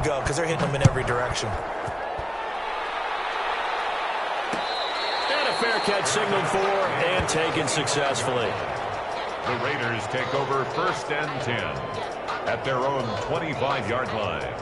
go because they're hitting them in every direction. And a fair catch signaled for and taken successfully. The Raiders take over 1st and 10 at their own 25-yard line.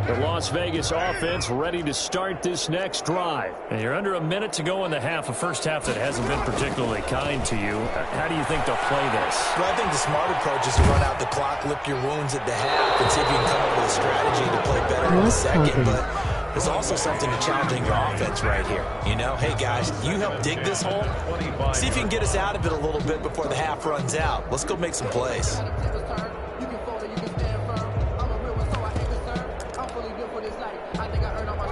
The Las Vegas offense ready to start this next drive. And you're under a minute to go in the half, a first half that hasn't been particularly kind to you. How do you think they'll play this? Well, I think the smart approach is to run out the clock, lick your wounds at the half, and see if you can come up with a strategy to play better in the second. But there's also something to challenging your offense right here. You know, hey, guys, you help dig this hole. See if you can get us out of it a little bit before the half runs out. Let's go make some plays.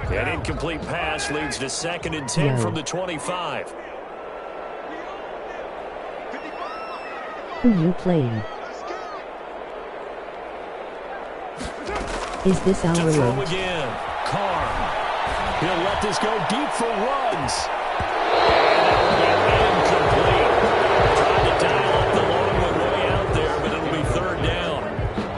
An incomplete pass leads to 2nd and 10 from the 25. Who you playing? Is this our to throw road? again. Carr. He'll let this go deep for runs. Incomplete. Trying to dial up the long one way out there, but it'll be 3rd down.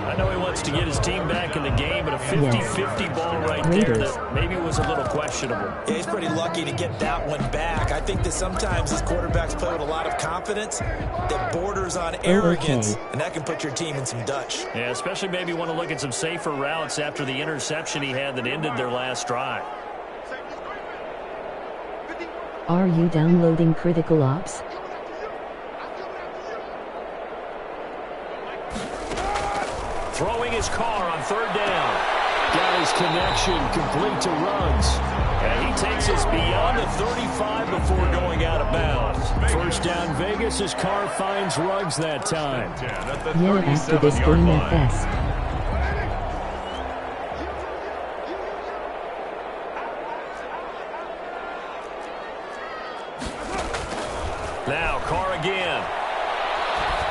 I know he wants to get his team back in the game, but a 50-50 ball right there that maybe was a little questionable. Yeah, he's pretty lucky to get that one back. I think that sometimes these quarterbacks play with a lot of confidence that borders on arrogance, and that can put your team in some Dutch. Yeah, especially maybe want to look at some safer routes after the interception he had that ended their last drive. Are you downloading Critical Ops? Throwing his car on 3rd down. Got his connection complete to runs. And he takes us beyond the 35 before going out of bounds. 1st down Vegas as Carr finds Ruggs that time. Yeah, after this game at best. Now Carr again.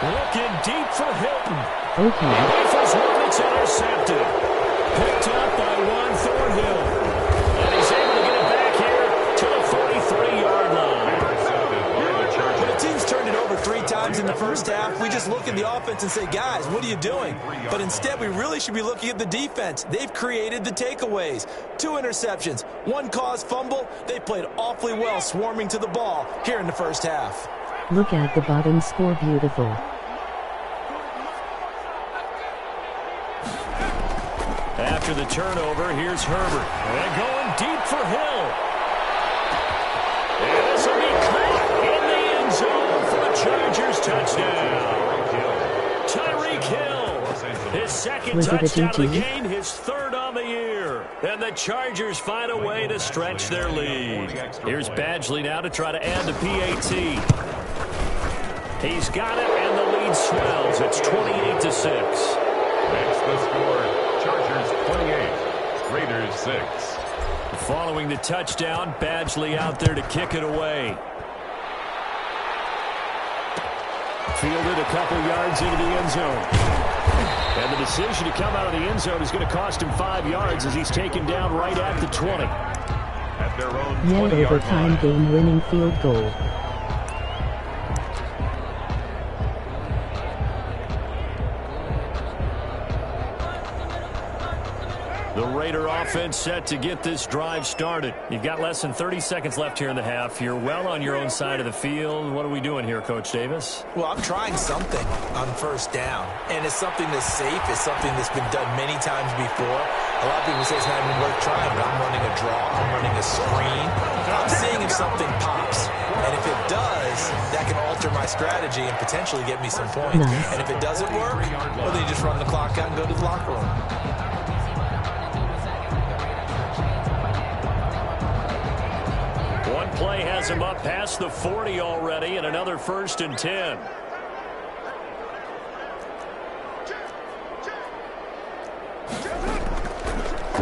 Looking deep for Hilton. Okay. Rifles one, it's intercepted. Picked up by Juan Thornhill. And he's able to get it back here to the 43-yard line. When a team's turned it over 3 times in the first half, we just look at the offense and say, guys, what are you doing? But instead, we really should be looking at the defense. They've created the takeaways. 2 interceptions, 1 caused fumble. They played awfully well swarming to the ball here in the first half. Look at the bottom score, beautiful. After the turnover, here's Herbert. And going deep for Hill. And this will be caught in the end zone for the Chargers touchdown. Tyreek Hill, his 2nd touchdown of the game, his 3rd on the year. And the Chargers find a way to stretch their lead. Here's Badgley now to try to add the PAT. He's got it, and the lead swells. It's 28-6. That's the score. Chargers 28, Raiders 6. Following the touchdown, Badgley out there to kick it away. Fielded a couple yards into the end zone. And the decision to come out of the end zone is going to cost him 5 yards as he's taken down right at the 20. At their own 20-yard Overtime line. game-winning field goal. The Raider offense set to get this drive started. You've got less than 30 seconds left here in the half. You're well on your own side of the field. What are we doing here, Coach Davis? Well, I'm trying something on 1st down, and it's something that's safe. It's something that's been done many times before. A lot of people say it's not even worth trying, but I'm running a draw. I'm running a screen. I'm seeing if something pops. And if it does, that can alter my strategy and potentially get me some points. Nice. And if it doesn't work, well, then you just run the clock out and go to the locker room. One play has him up past the 40 already, and another 1st and 10.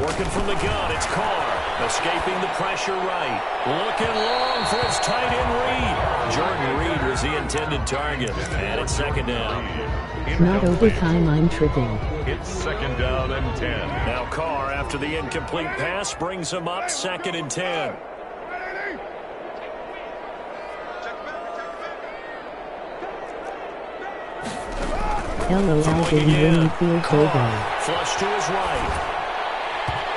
Working from the gun, it's Carr. Escaping the pressure right. Looking long for his tight end Reed. Jordan Reed was the intended target. And it's second down. Not overtime, I'm tripping. It's second down and 10. Now Carr, after the incomplete pass, brings him up second and 10. LOL getting winning field goal. Flush to his right.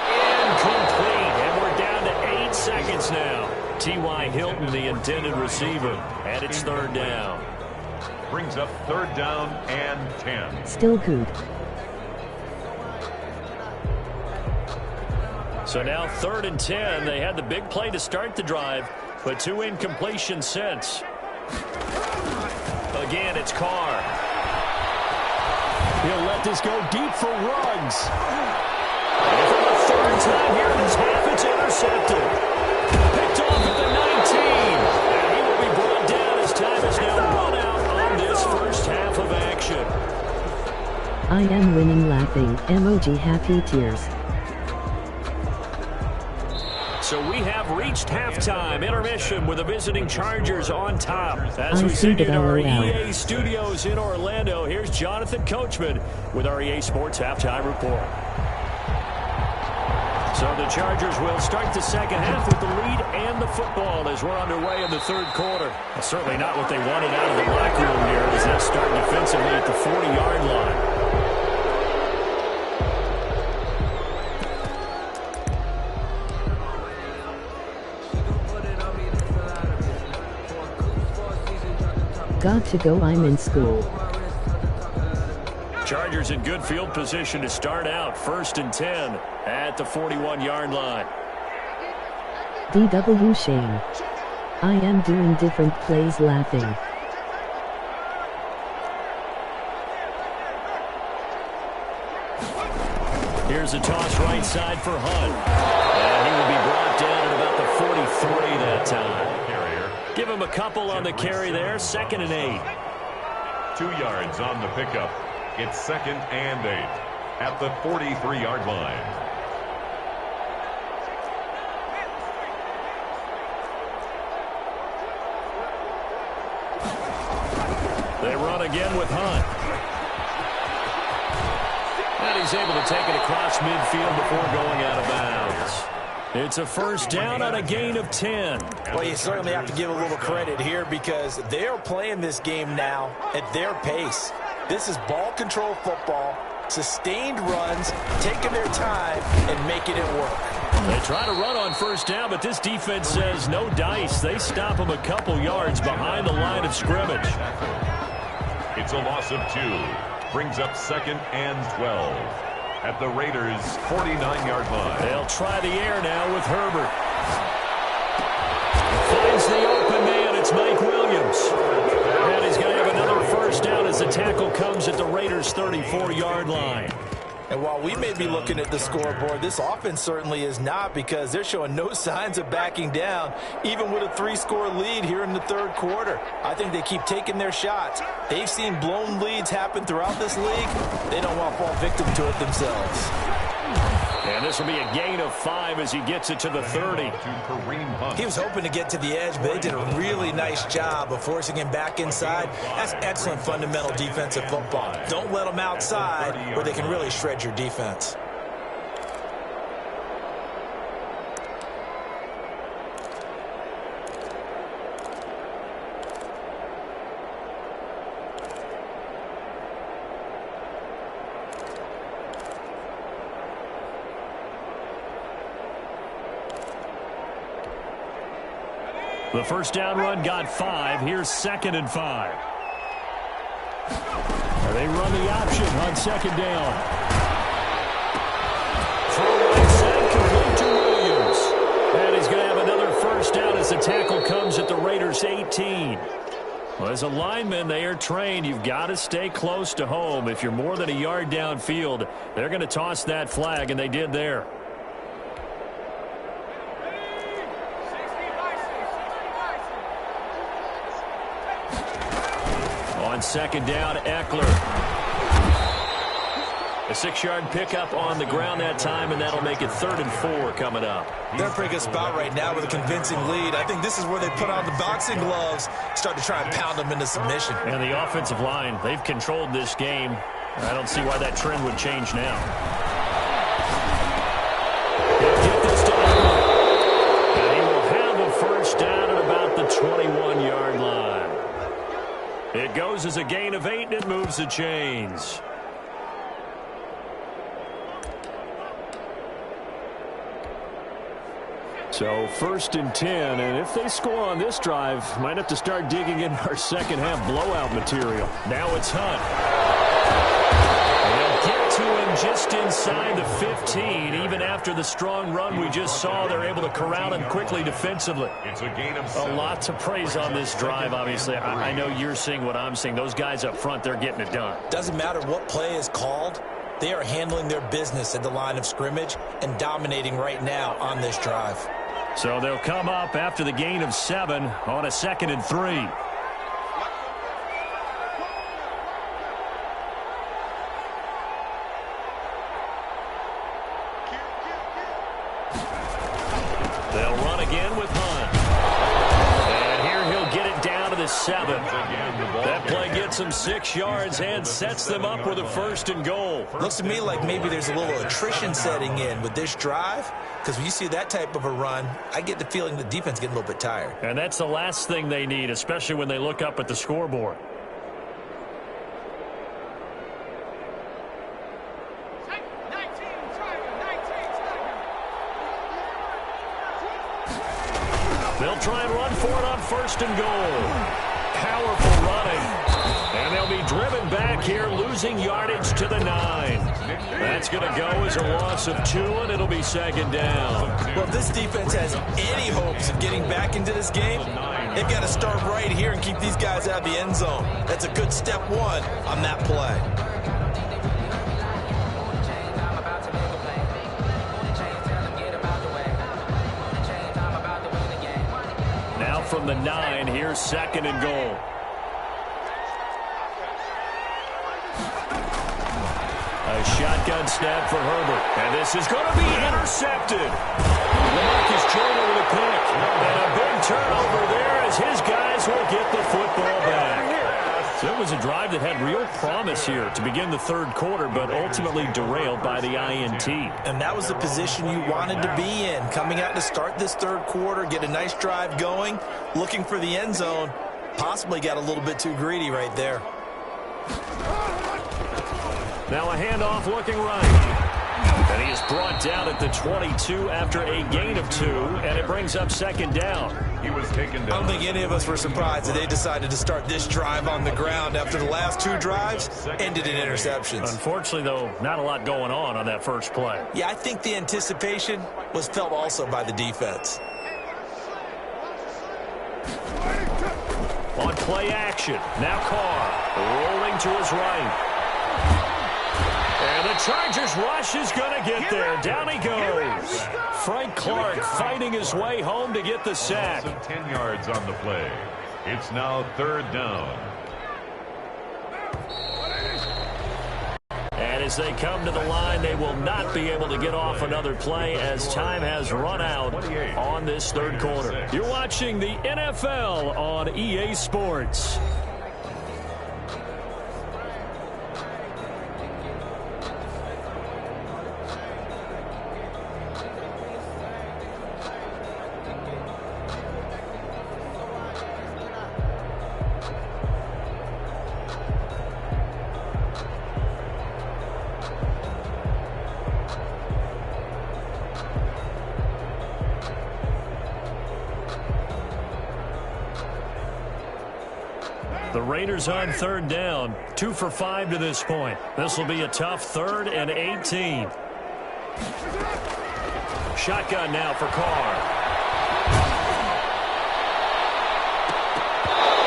Incomplete. And we're down to 8 seconds now. T.Y. Hilton, the intended receiver. And it's third down. Brings up third down and 10. Still good. So now third and 10. They had the big play to start the drive, but 2 incompletions since. Again, it's Carr. He'll let this go deep for Ruggs. And for the third time here in this half, it's intercepted. Picked off at the 19. And he will be brought down as time is now run out on this first half of action. I am winning laughing. Emoji happy tears. So we have reached halftime intermission with the visiting Chargers on top. As I we see sit in that our LOL. EA studios in Orlando, here's Jonathan Coachman with our EA Sports Halftime Report. So the Chargers will start the second half with the lead and the football as we're underway in the third quarter. Certainly not what they wanted out of the locker room here as they start defensively at the 40-yard line. Got to go, I'm in school. Chargers in good field position to start out. First and 10 at the 41-yard line. DW Shane. I am doing different plays laughing. Here's a toss right side for Hunt. And he will be brought down at about the 43 that time. Give him a couple on the carry there. Second and 8. 2 yards on the pickup. It's second and 8 at the 43-yard line. They run again with Hunt. And he's able to take it across midfield before going out of bounds. It's a first down on a gain of 10. Well, you certainly have to give a little credit here because they're playing this game now at their pace. This is ball control football, sustained runs, taking their time and making it work. They try to run on first down, but this defense says no dice. They stop them a couple yards behind the line of scrimmage. It's a loss of 2. Brings up second and 12 at the Raiders' 49-yard line. They'll try the air now with Herbert. Finds the open man. It's Mike Williams. And he's going to have another first down as the tackle comes at the Raiders' 34-yard line. And while we may be looking at the scoreboard, this offense certainly is not because they're showing no signs of backing down, even with a 3-score lead here in the third quarter. I think they keep taking their shots. They've seen blown leads happen throughout this league. They don't want to fall victim to it themselves. And this will be a gain of 5 as he gets it to the 30. He was hoping to get to the edge, but they did a really nice job of forcing him back inside. That's excellent fundamental defensive football. Don't let them outside where they can really shred your defense. The first down run got 5. Here's second and 5. They run the option on second down. Throw right side, complete to Williams. And he's going to have another first down as the tackle comes at the Raiders' 18. Well, as a lineman, they are trained. You've got to stay close to home. If you're more than a yard downfield, they're going to toss that flag, and they did there. On second down, Eckler. A 6-yard pickup on the ground that time, and that'll make it 3rd and 4 coming up. They're in a pretty good spot right now with a convincing lead. I think this is where they put on the boxing gloves, start to try and pound them into submission. And the offensive line, they've controlled this game. I don't see why that trend would change now. He'll get this to Edward. And he will have a first down at about the 21-yard line. It goes as a gain of 8, and it moves the chains. So 1st and 10, and if they score on this drive, might have to start digging in our second-half blowout material. Now it's Hunt. They'll get to him just inside the 15. Even after the strong run we just saw, they're able to corral him quickly defensively. It's a gain of 7. A lot to praise on this drive, obviously. I know you're seeing what I'm seeing. Those guys up front, they're getting it done. Doesn't matter what play is called. They are handling their business at the line of scrimmage and dominating right now on this drive. So they'll come up after the gain of 7 on a 2nd and 3. They'll run again with Hunt. And here he'll get it down to the 7. That play gets him 6 yards and sets them up with a 1st and goal. Looks to me like maybe there's a little attrition setting in with this drive, because when you see that type of a run, I get the feeling the defense getting a little bit tired. And that's the last thing they need, especially when they look up at the scoreboard. They'll try and run for it on 1st and goal. Powerful running. And they'll be driven back here, losing yardage to the 9. That's going to go as a loss of 2, and it'll be 2nd down. Well, if this defense has any hopes of getting back into this game, they've got to start right here and keep these guys out of the end zone. That's a good step 1 on that play. Now from the 9, here's 2nd and goal. A shotgun snap for Herbert. And this is going to be intercepted. LaMarcus Joyner with a pick. And a big turnover there as his guys will get the football back. So it was a drive that had real promise here to begin the 3rd quarter, but ultimately derailed by the INT. And that was the position you wanted to be in, coming out to start this 3rd quarter, get a nice drive going, looking for the end zone. Possibly got a little bit too greedy right there. Now a handoff looking right. And he is brought down at the 22 after a gain of 2, and it brings up 2nd down. He was taken down. I don't think any of us were surprised that they decided to start this drive on the ground after the last 2 drives ended in interceptions. Unfortunately, though, not a lot going on that first play. Yeah, I think the anticipation was felt also by the defense. On play action, now Carr rolling to his right. And the Chargers rush is going to get there. Down he goes. Frank Clark fighting his way home to get the sack. 10 yards on the play. It's now 3rd down. And as they come to the line, they will not be able to get off another play as time has run out on this 3rd quarter. You're watching the NFL on EA Sports. The Raiders on 3rd down, 2 for 5 to this point. This will be a tough 3rd and 18. Shotgun now for Carr.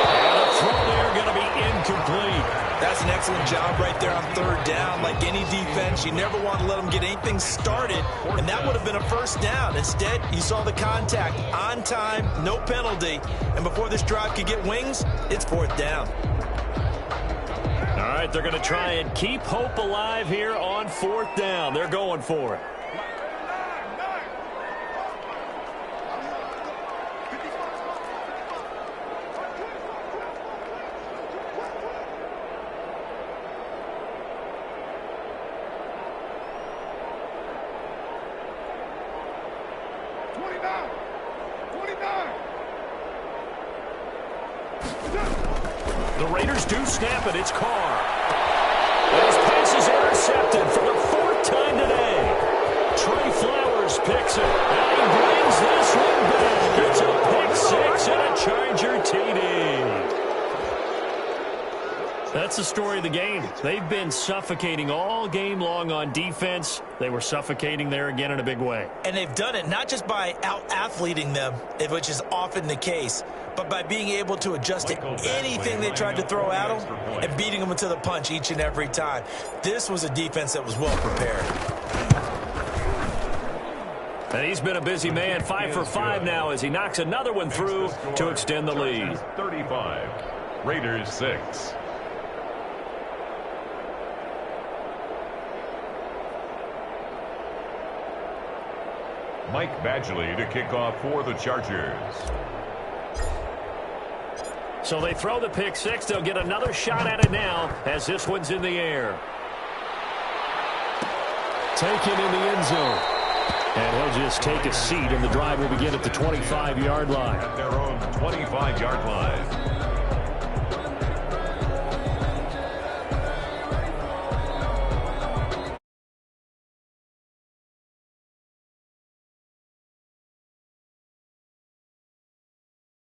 And the throw there going to be incomplete. That's an excellent job right there on 3rd down. Like any defense, you never want to let them get anything started, and that would have been a 1st down. Instead, you saw the contact on time, no penalty, and before this drive could get wings, it's 4th down. All right, right, they're going to try and keep hope alive here on 4th down. They're going for it. The Raiders do snap it. It's Carr. And his pass is intercepted for the 4th time today. Trey Flowers picks it. And he brings this one back. It's a pick 6 and a Charger TD. That's the story of the game. They've been suffocating all game long on defense. They were suffocating there again in a big way. And they've done it not just by out-athleting them, which is often the case, but by being able to adjust to anything they tried to throw at them and beating them to the punch each and every time. This was a defense that was well prepared. And he's been a busy man, 5 for 5 now as he knocks another one through to extend the lead. 35, Raiders 6. Mike Badgley to kick off for the Chargers. So they throw the pick 6. They'll get another shot at it now as this one's in the air. Taken in the end zone. And he'll just take a seat, and the drive will begin at the 25-yard line. At their own 25-yard line.